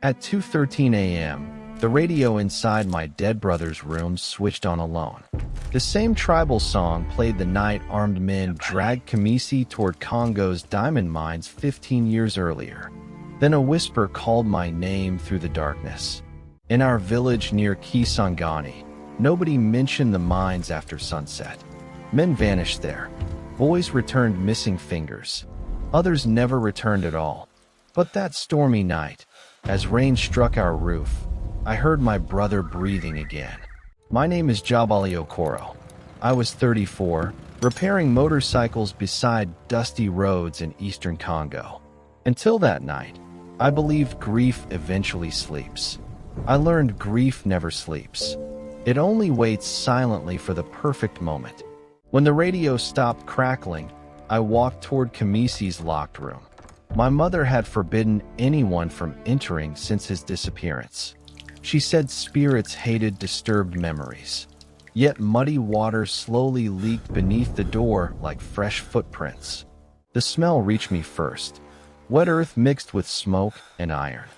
At 2:13 a.m., the radio inside my dead brother's room switched on alone. The same tribal song played the night armed men dragged Kamisi toward Congo's diamond mines 15 years earlier. Then a whisper called my name through the darkness. In our village near Kisangani, nobody mentioned the mines after sunset. Men vanished there. Boys returned missing fingers. Others never returned at all. But that stormy night, as rain struck our roof, I heard my brother breathing again. My name is Jabali Okoro. I was 34, repairing motorcycles beside dusty roads in eastern Congo. Until that night, I believed grief eventually sleeps. I learned grief never sleeps. It only waits silently for the perfect moment. When the radio stopped crackling, I walked toward Kamisi's locked room. My mother had forbidden anyone from entering since his disappearance. She said spirits hated disturbed memories. Yet muddy water slowly leaked beneath the door like fresh footprints. The smell reached me first. Wet earth mixed with smoke and iron.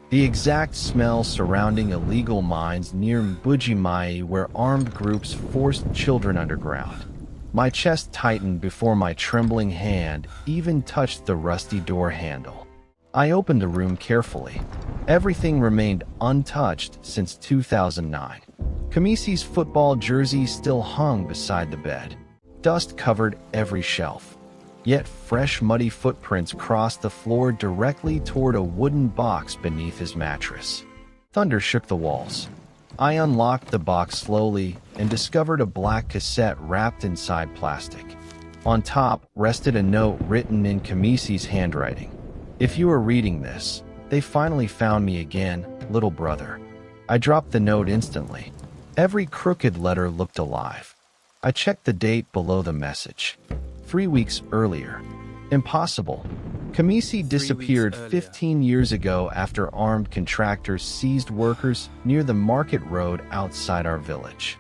The exact smell surrounding illegal mines near Mbujimai where armed groups forced children underground. My chest tightened before my trembling hand even touched the rusty door handle. I opened the room carefully. Everything remained untouched since 2009. Kamisi's football jersey still hung beside the bed. Dust covered every shelf. Yet fresh muddy footprints crossed the floor directly toward a wooden box beneath his mattress. Thunder shook the walls. I unlocked the box slowly and discovered a black cassette wrapped inside plastic. On top rested a note written in Kamisi's handwriting. If you are reading this, they finally found me again, little brother. I dropped the note instantly. Every crooked letter looked alive. I checked the date below the message. 3 weeks earlier. Impossible. Kamisi disappeared 15 years ago after armed contractors seized workers near the market road outside our village.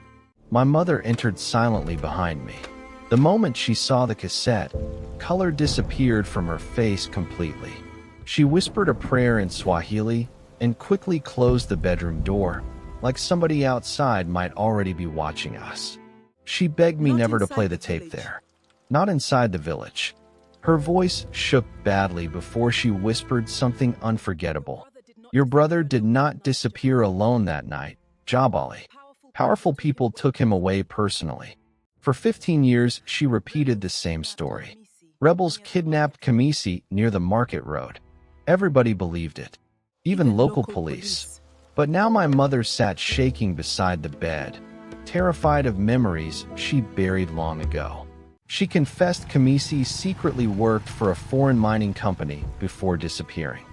My mother entered silently behind me. The moment she saw the cassette, color disappeared from her face completely. She whispered a prayer in Swahili and quickly closed the bedroom door, like somebody outside might already be watching us. She begged me never to play the tape there. Not inside the village. Her voice shook badly before she whispered something unforgettable. Your brother did not disappear alone that night, Jabali. Powerful people took him away personally. For 15 years, she repeated the same story. Rebels kidnapped Kamisi near the market road. Everybody believed it, even local police. But now my mother sat shaking beside the bed, terrified of memories she buried long ago. She confessed Kamisi secretly worked for a foreign mining company before disappearing.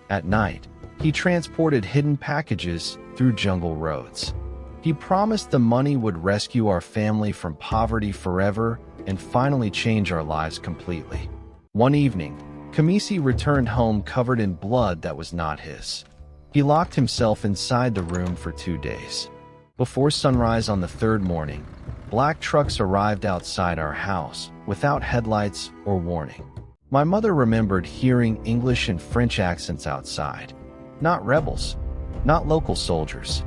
At night, he transported hidden packages through jungle roads. He promised the money would rescue our family from poverty forever and finally change our lives completely. One evening, Kamisi returned home covered in blood that was not his. He locked himself inside the room for 2 days. Before sunrise on the third morning, black trucks arrived outside our house without headlights or warning. My mother remembered hearing English and French accents outside. Not rebels, not local soldiers.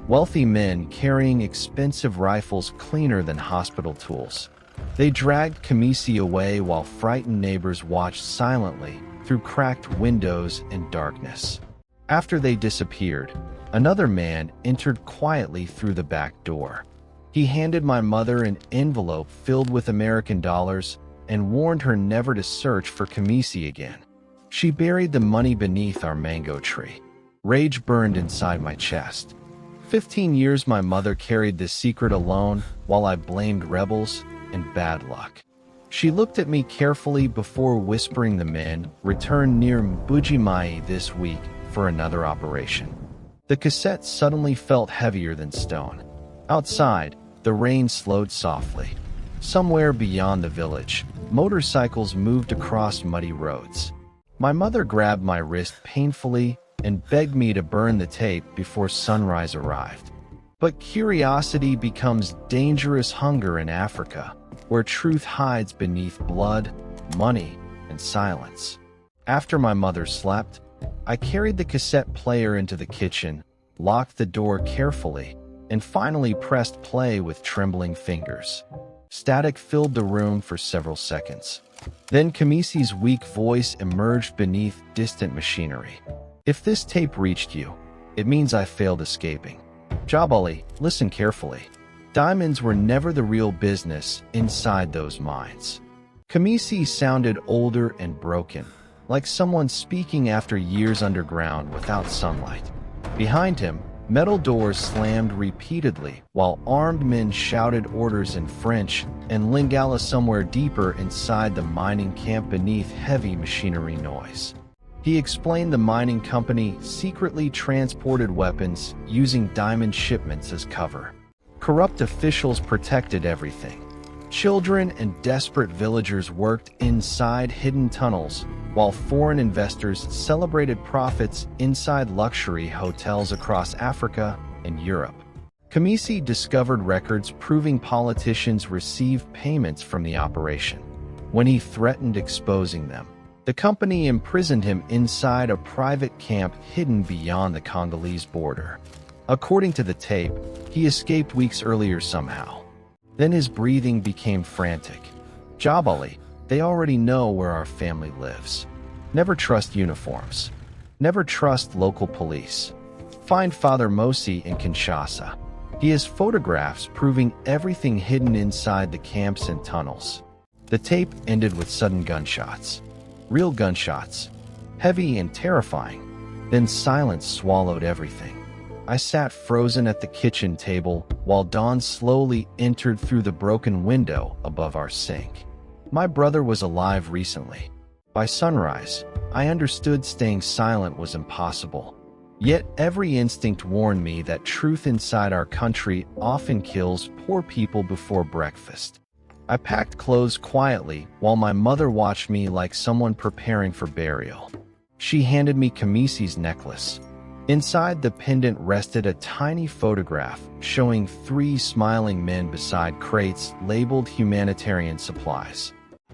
Wealthy men carrying expensive rifles cleaner than hospital tools. They dragged Kamisi away while frightened neighbors watched silently through cracked windows and darkness. After they disappeared, another man entered quietly through the back door. He handed my mother an envelope filled with American dollars and warned her never to search for Kamisi again. She buried the money beneath our mango tree. Rage burned inside my chest. 15 years my mother carried this secret alone while I blamed rebels and bad luck. She looked at me carefully before whispering the men returned near Mbujimai this week for another operation. The cassette suddenly felt heavier than stone. Outside, the rain slowed softly. Somewhere beyond the village, motorcycles moved across muddy roads. My mother grabbed my wrist painfully and begged me to burn the tape before sunrise arrived. But curiosity becomes dangerous hunger in Africa, where truth hides beneath blood, money, and silence. After my mother slept, I carried the cassette player into the kitchen, locked the door carefully, and finally pressed play with trembling fingers. Static filled the room for several seconds. Then Kamisi's weak voice emerged beneath distant machinery. "If this tape reached you, it means I failed escaping. Jabali, listen carefully. Diamonds were never the real business inside those mines." Kamisi sounded older and broken, like someone speaking after years underground without sunlight. Behind him, metal doors slammed repeatedly while armed men shouted orders in French and Lingala somewhere deeper inside the mining camp beneath heavy machinery noise. He explained the mining company secretly transported weapons using diamond shipments as cover. Corrupt officials protected everything. Children and desperate villagers worked inside hidden tunnels, while foreign investors celebrated profits inside luxury hotels across Africa and Europe. Kamisi discovered records proving politicians received payments from the operation. When he threatened exposing them, the company imprisoned him inside a private camp hidden beyond the Congolese border. According to the tape, he escaped weeks earlier somehow. Then his breathing became frantic. "Jabali, they already know where our family lives. Never trust uniforms. Never trust local police. Find Father Mosi in Kinshasa. He has photographs proving everything hidden inside the camps and tunnels." The tape ended with sudden gunshots. Real gunshots. Heavy and terrifying. Then silence swallowed everything. I sat frozen at the kitchen table while dawn slowly entered through the broken window above our sink. My brother was alive recently. By sunrise, I understood staying silent was impossible. Yet every instinct warned me that truth inside our country often kills poor people before breakfast. I packed clothes quietly while my mother watched me like someone preparing for burial. She handed me Kamisi's necklace. Inside the pendant rested a tiny photograph showing 3 smiling men beside crates labeled humanitarian supplies.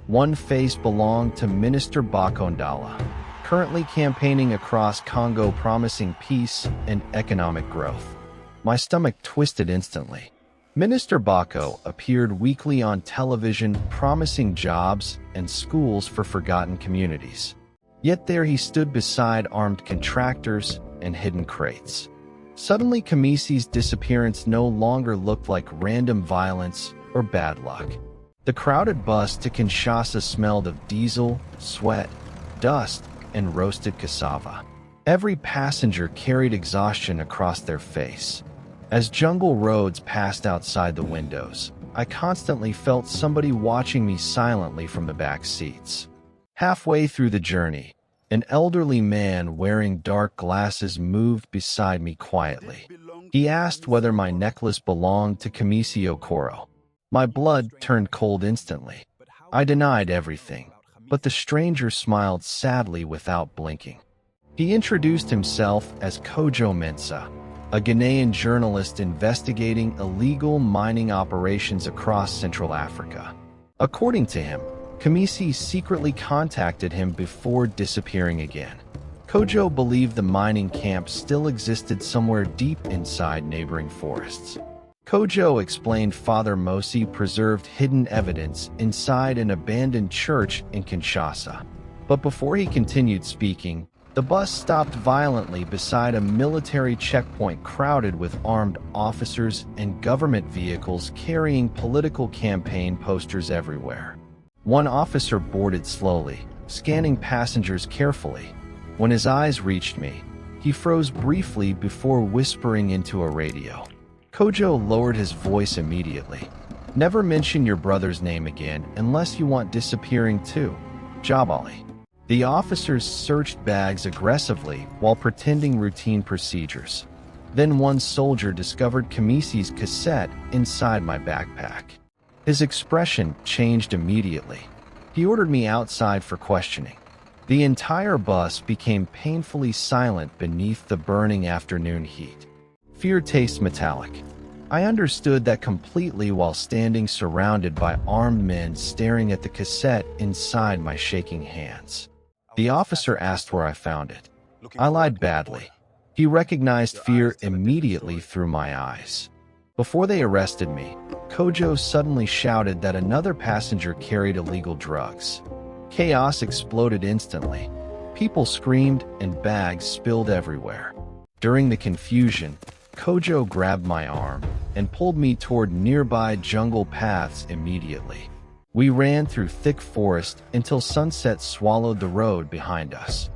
One face belonged to Minister Bakondala, currently campaigning across Congo promising peace and economic growth. My stomach twisted instantly. Minister Bako appeared weekly on television promising jobs and schools for forgotten communities. Yet there he stood beside armed contractors and hidden crates. Suddenly, Kamisi's disappearance no longer looked like random violence or bad luck. The crowded bus to Kinshasa smelled of diesel, sweat, dust, and roasted cassava. Every passenger carried exhaustion across their face. As jungle roads passed outside the windows, I constantly felt somebody watching me silently from the back seats. Halfway through the journey, an elderly man wearing dark glasses moved beside me quietly. He asked whether my necklace belonged to Jabali Okoro. My blood turned cold instantly. I denied everything, but the stranger smiled sadly without blinking. He introduced himself as Kojo Mensa, a Ghanaian journalist investigating illegal mining operations across Central Africa. According to him, Kamisi secretly contacted him before disappearing again. Kojo believed the mining camp still existed somewhere deep inside neighboring forests. Kojo explained Father Mosi preserved hidden evidence inside an abandoned church in Kinshasa. But before he continued speaking, the bus stopped violently beside a military checkpoint crowded with armed officers and government vehicles carrying political campaign posters everywhere. One officer boarded slowly, scanning passengers carefully. When his eyes reached me, he froze briefly before whispering into a radio. Kojo lowered his voice immediately. "Never mention your brother's name again unless you want disappearing too, Jabali." The officers searched bags aggressively while pretending routine procedures. Then one soldier discovered Kamisi's cassette inside my backpack. His expression changed immediately. He ordered me outside for questioning. The entire bus became painfully silent beneath the burning afternoon heat. Fear tastes metallic. I understood that completely while standing surrounded by armed men staring at the cassette inside my shaking hands. The officer asked where I found it. I lied badly. He recognized fear immediately through my eyes. Before they arrested me, Kojo suddenly shouted that another passenger carried illegal drugs. Chaos exploded instantly. People screamed and bags spilled everywhere. During the confusion, Kojo grabbed my arm and pulled me toward nearby jungle paths immediately. We ran through thick forest until sunset swallowed the road behind us.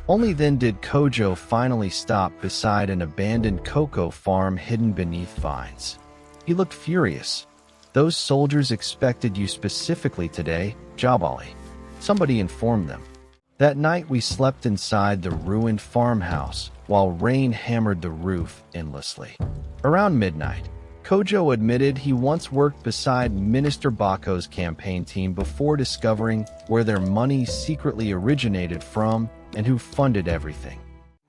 Only then did Kojo finally stop beside an abandoned cocoa farm hidden beneath vines. He looked furious. "Those soldiers expected you specifically today, Jabali," somebody informed them. That night we slept inside the ruined farmhouse while rain hammered the roof endlessly. Around midnight, Kojo admitted he once worked beside Minister Bako's campaign team before discovering where their money secretly originated from and who funded everything.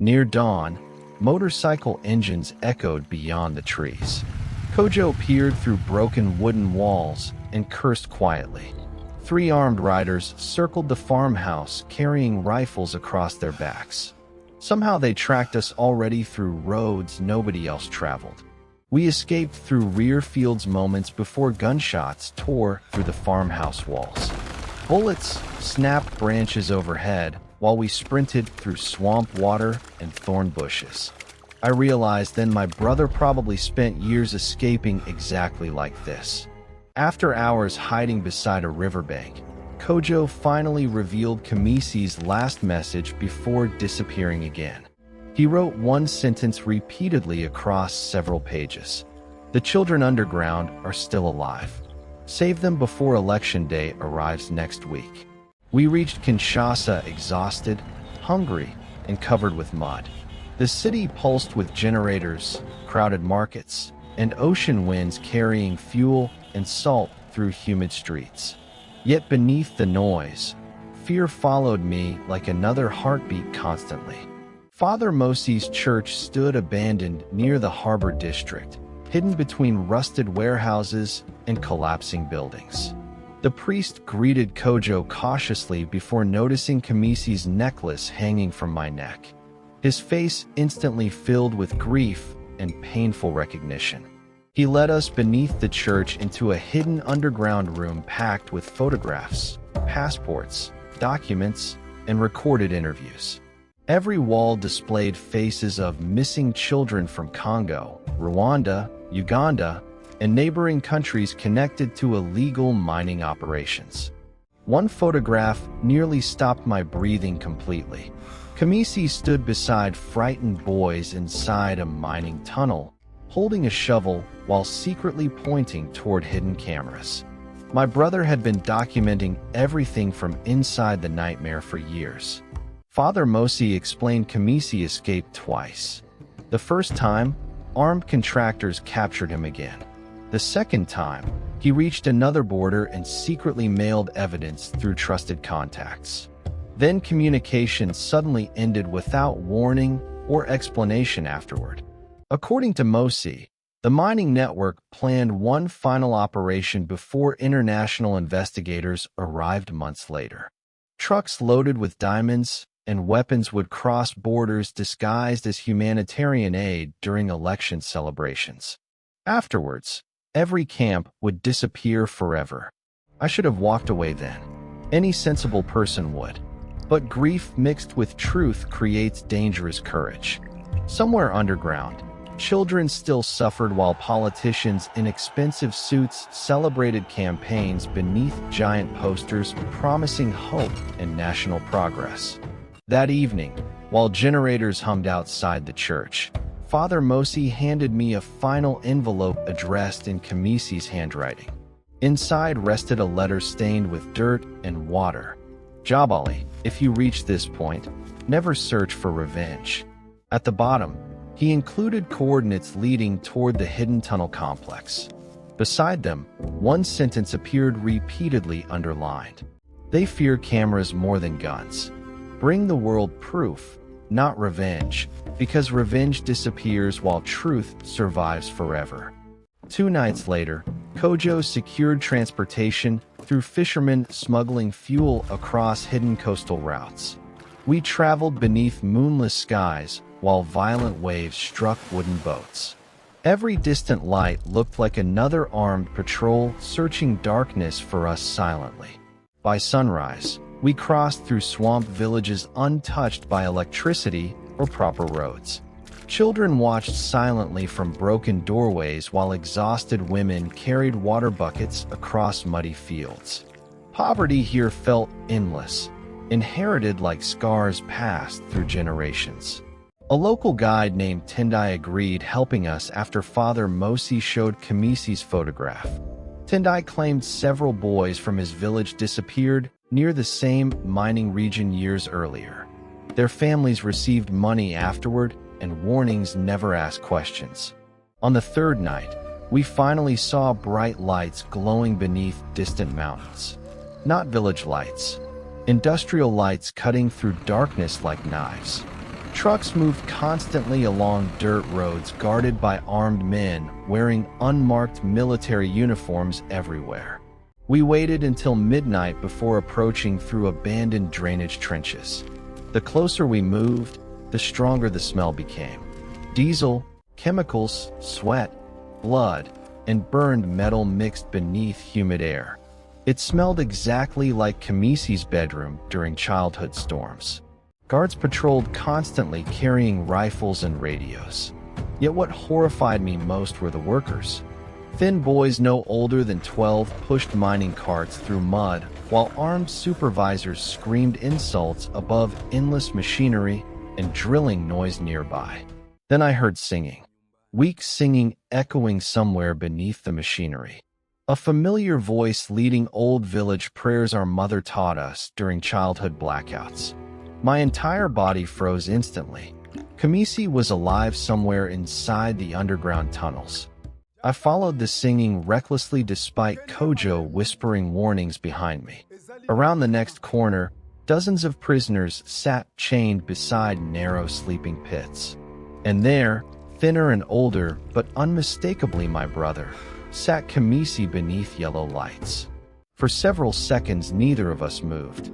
Near dawn, motorcycle engines echoed beyond the trees. Kojo peered through broken wooden walls and cursed quietly. 3 armed riders circled the farmhouse carrying rifles across their backs. Somehow they tracked us already through roads nobody else traveled. We escaped through rear fields moments before gunshots tore through the farmhouse walls. Bullets snapped branches overhead while we sprinted through swamp water and thorn bushes. I realized then my brother probably spent years escaping exactly like this. After hours hiding beside a riverbank, Kojo finally revealed Kamisi's last message before disappearing again. He wrote one sentence repeatedly across several pages. "The children underground are still alive. Save them before election day arrives next week." We reached Kinshasa exhausted, hungry, and covered with mud. The city pulsed with generators, crowded markets, and ocean winds carrying fuel and salt through humid streets. Yet beneath the noise, fear followed me like another heartbeat constantly. Father Mosi's church stood abandoned near the harbor district, hidden between rusted warehouses and collapsing buildings. The priest greeted Kojo cautiously before noticing Kamisi's necklace hanging from my neck. His face instantly filled with grief and painful recognition. He led us beneath the church into a hidden underground room packed with photographs, passports, documents, and recorded interviews. Every wall displayed faces of missing children from Congo, Rwanda, Uganda, and neighboring countries connected to illegal mining operations. One photograph nearly stopped my breathing completely. Kamisi stood beside frightened boys inside a mining tunnel, holding a shovel while secretly pointing toward hidden cameras. My brother had been documenting everything from inside the nightmare for years. Father Mosi explained Kamisi escaped twice. The first time, armed contractors captured him again. The second time, he reached another border and secretly mailed evidence through trusted contacts. Then communication suddenly ended without warning or explanation afterward. According to Mosi, the mining network planned one final operation before international investigators arrived months later. Trucks loaded with diamonds and weapons would cross borders disguised as humanitarian aid during election celebrations. Afterwards, every camp would disappear forever. I should have walked away then. Any sensible person would. But grief mixed with truth creates dangerous courage. Somewhere underground, children still suffered while politicians in expensive suits celebrated campaigns beneath giant posters promising hope and national progress. That evening, while generators hummed outside the church, Father Mosi handed me a final envelope addressed in Kamisi's handwriting. Inside rested a letter stained with dirt and water. "Jabali, if you reach this point, never search for revenge." At the bottom, he included coordinates leading toward the hidden tunnel complex. Beside them, one sentence appeared repeatedly underlined. "They fear cameras more than guns. Bring the world proof, not revenge, because revenge disappears while truth survives forever." 2 nights later, Kojo secured transportation through fishermen smuggling fuel across hidden coastal routes. We traveled beneath moonless skies while violent waves struck wooden boats. Every distant light looked like another armed patrol searching darkness for us silently. By sunrise, we crossed through swamp villages untouched by electricity or proper roads. Children watched silently from broken doorways while exhausted women carried water buckets across muddy fields. Poverty here felt endless, inherited like scars passed through generations. A local guide named Tendai agreed, helping us after Father Mosi showed Kamisi's photograph. Tendai claimed several boys from his village disappeared near the same mining region years earlier. Their families received money afterward and warnings never asked questions. On the third night, we finally saw bright lights glowing beneath distant mountains. Not village lights. Industrial lights cutting through darkness like knives. Trucks moved constantly along dirt roads guarded by armed men wearing unmarked military uniforms everywhere. We waited until midnight before approaching through abandoned drainage trenches. The closer we moved, the stronger the smell became. Diesel, chemicals, sweat, blood, and burned metal mixed beneath humid air. It smelled exactly like Kamisi's bedroom during childhood storms. Guards patrolled constantly carrying rifles and radios. Yet what horrified me most were the workers. Thin boys no older than 12 pushed mining carts through mud, while armed supervisors screamed insults above endless machinery and drilling noise nearby. Then I heard singing. Weak singing echoing somewhere beneath the machinery. A familiar voice leading old village prayers our mother taught us during childhood blackouts. My entire body froze instantly. Kamisi was alive somewhere inside the underground tunnels. I followed the singing recklessly despite Kojo whispering warnings behind me. Around the next corner, dozens of prisoners sat chained beside narrow sleeping pits. And there, thinner and older, but unmistakably my brother, sat Kamisi beneath yellow lights. For several seconds, neither of us moved.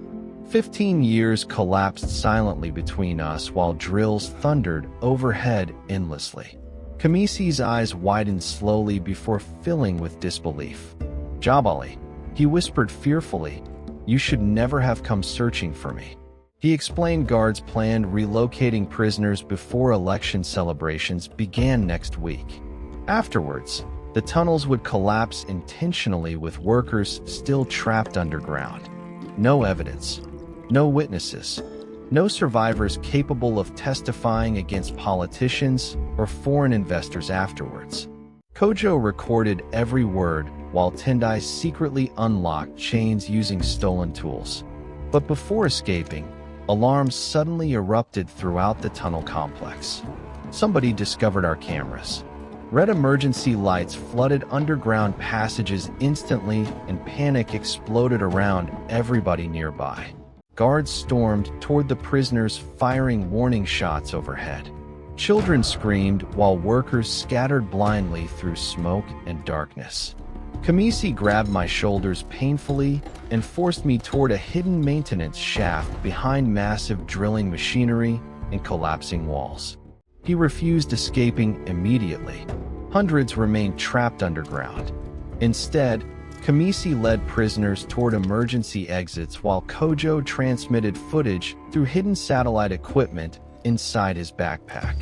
15 years collapsed silently between us while drills thundered overhead endlessly. Kamisi's eyes widened slowly before filling with disbelief. "Jabali," he whispered fearfully, "you should never have come searching for me." He explained guards planned relocating prisoners before election celebrations began next week. Afterwards, the tunnels would collapse intentionally with workers still trapped underground. No evidence. No witnesses. No survivors capable of testifying against politicians or foreign investors afterwards. Kojo recorded every word while Tendai secretly unlocked chains using stolen tools. But before escaping, alarms suddenly erupted throughout the tunnel complex. Somebody discovered our cameras. Red emergency lights flooded underground passages instantly, and panic exploded around everybody nearby. Guards stormed toward the prisoners, firing warning shots overhead. Children screamed while workers scattered blindly through smoke and darkness. Kamisi grabbed my shoulders painfully and forced me toward a hidden maintenance shaft behind massive drilling machinery and collapsing walls. He refused escaping immediately. Hundreds remained trapped underground. Instead, Kamisi led prisoners toward emergency exits while Kojo transmitted footage through hidden satellite equipment inside his backpack.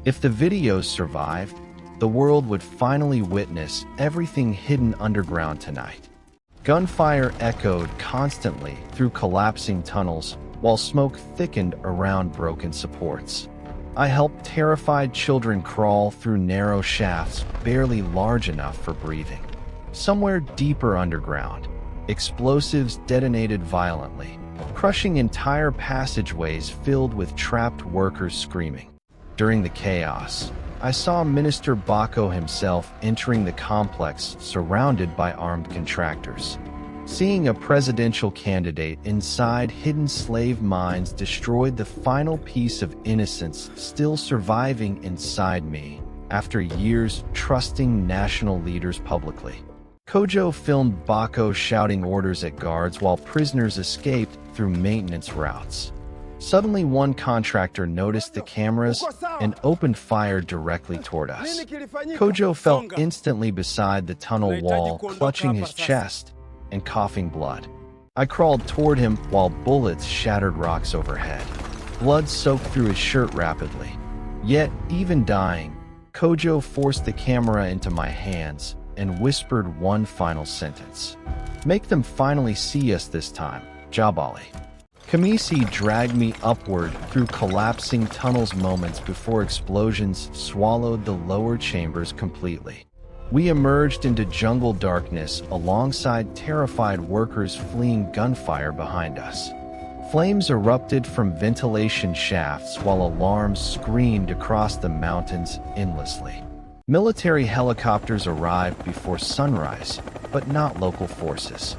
If the videos survived, the world would finally witness everything hidden underground tonight. Gunfire echoed constantly through collapsing tunnels while smoke thickened around broken supports. I helped terrified children crawl through narrow shafts barely large enough for breathing. Somewhere deeper underground, explosives detonated violently, crushing entire passageways filled with trapped workers screaming. During the chaos, I saw Minister Bako himself entering the complex surrounded by armed contractors. Seeing a presidential candidate inside hidden slave mines destroyed the final piece of innocence still surviving inside me after years trusting national leaders publicly. Kojo filmed Bako shouting orders at guards while prisoners escaped through maintenance routes. Suddenly, one contractor noticed the cameras and opened fire directly toward us. Kojo fell instantly beside the tunnel wall, clutching his chest and coughing blood. I crawled toward him while bullets shattered rocks overhead. Blood soaked through his shirt rapidly. Yet, even dying, Kojo forced the camera into my hands and whispered one final sentence. "Make them finally see us this time, Jabali." Kamisi dragged me upward through collapsing tunnels moments before explosions swallowed the lower chambers completely. We emerged into jungle darkness alongside terrified workers fleeing gunfire behind us. Flames erupted from ventilation shafts while alarms screamed across the mountains endlessly. Military helicopters arrived before sunrise, but not local forces.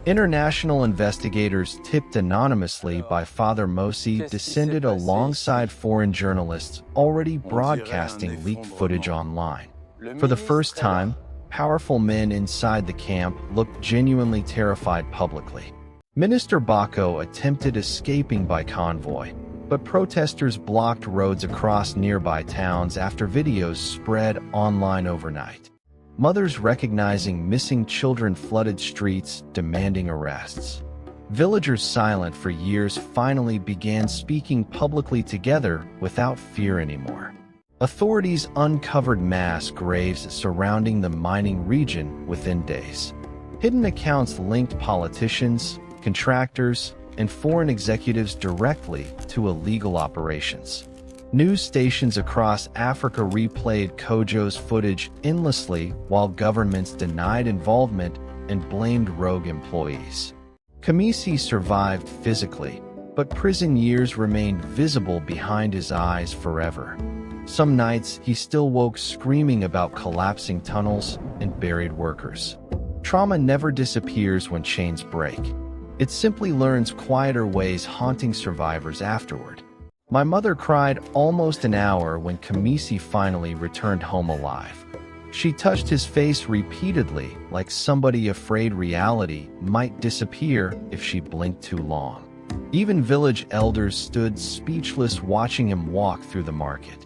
International investigators tipped anonymously by Father Mosi descended alongside foreign journalists already broadcasting leaked footage online. For the first time, powerful men inside the camp looked genuinely terrified publicly. Minister Bako attempted escaping by convoy, but protesters blocked roads across nearby towns after videos spread online overnight. Mothers recognizing missing children flooded streets, demanding arrests. Villagers silent for years finally began speaking publicly together without fear anymore. Authorities uncovered mass graves surrounding the mining region within days. Hidden accounts linked politicians, contractors, and foreign executives directly to illegal operations. News stations across Africa replayed Kojo's footage endlessly while governments denied involvement and blamed rogue employees. Kamisi survived physically, but prison years remained visible behind his eyes forever. Some nights, he still woke screaming about collapsing tunnels and buried workers. Trauma never disappears when chains break. It simply learns quieter ways, haunting survivors afterward. My mother cried almost an hour when Kamisi finally returned home alive. She touched his face repeatedly, like somebody afraid reality might disappear if she blinked too long. Even village elders stood speechless watching him walk through the market.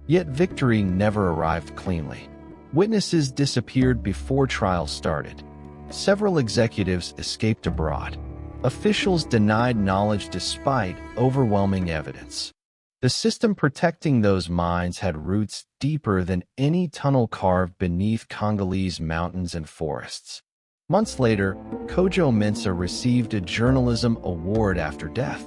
Yet victory never arrived cleanly. Witnesses disappeared before trial started. Several executives escaped abroad. Officials denied knowledge despite overwhelming evidence. The system protecting those mines had roots deeper than any tunnel carved beneath Congolese mountains and forests. Months later, Kojo Mensah received a journalism award after death.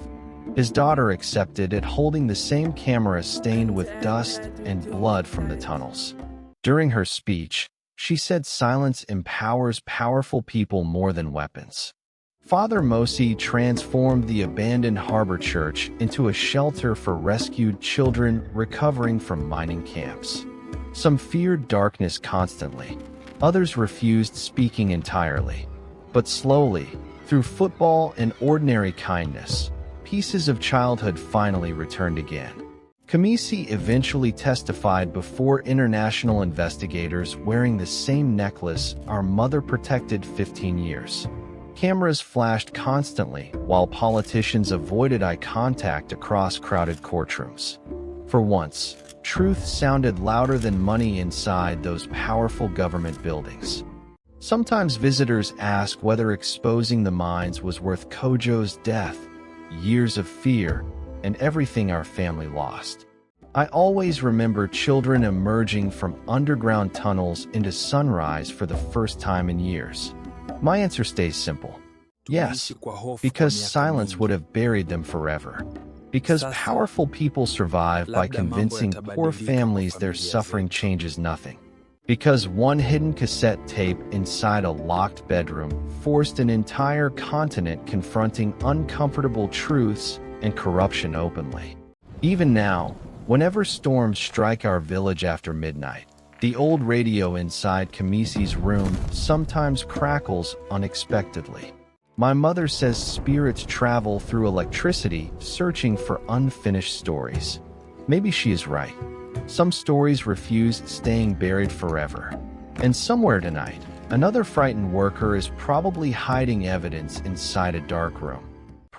His daughter accepted it, holding the same camera stained with dust and blood from the tunnels. During her speech, she said silence empowers powerful people more than weapons. Father Mosi transformed the abandoned harbor church into a shelter for rescued children recovering from mining camps. Some feared darkness constantly. Others refused speaking entirely. But slowly, through football and ordinary kindness, pieces of childhood finally returned again. Kamisi eventually testified before international investigators wearing the same necklace our mother protected 15 years. Cameras flashed constantly while politicians avoided eye contact across crowded courtrooms. For once, truth sounded louder than money inside those powerful government buildings. Sometimes visitors ask whether exposing the mines was worth Kojo's death, years of fear, and everything our family lost. I always remember children emerging from underground tunnels into sunrise for the first time in years. My answer stays simple. Yes, because silence would have buried them forever. Because powerful people survive by convincing poor families their suffering changes nothing. Because one hidden cassette tape inside a locked bedroom forced an entire continent confronting uncomfortable truths and corruption openly. Even now, whenever storms strike our village after midnight, the old radio inside Kamisi's room sometimes crackles unexpectedly. My mother says spirits travel through electricity searching for unfinished stories. Maybe she is right. Some stories refuse staying buried forever. And somewhere tonight, another frightened worker is probably hiding evidence inside a dark room.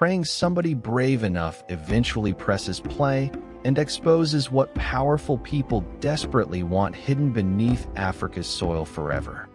praying somebody brave enough eventually presses play and exposes what powerful people desperately want hidden beneath Africa's soil forever.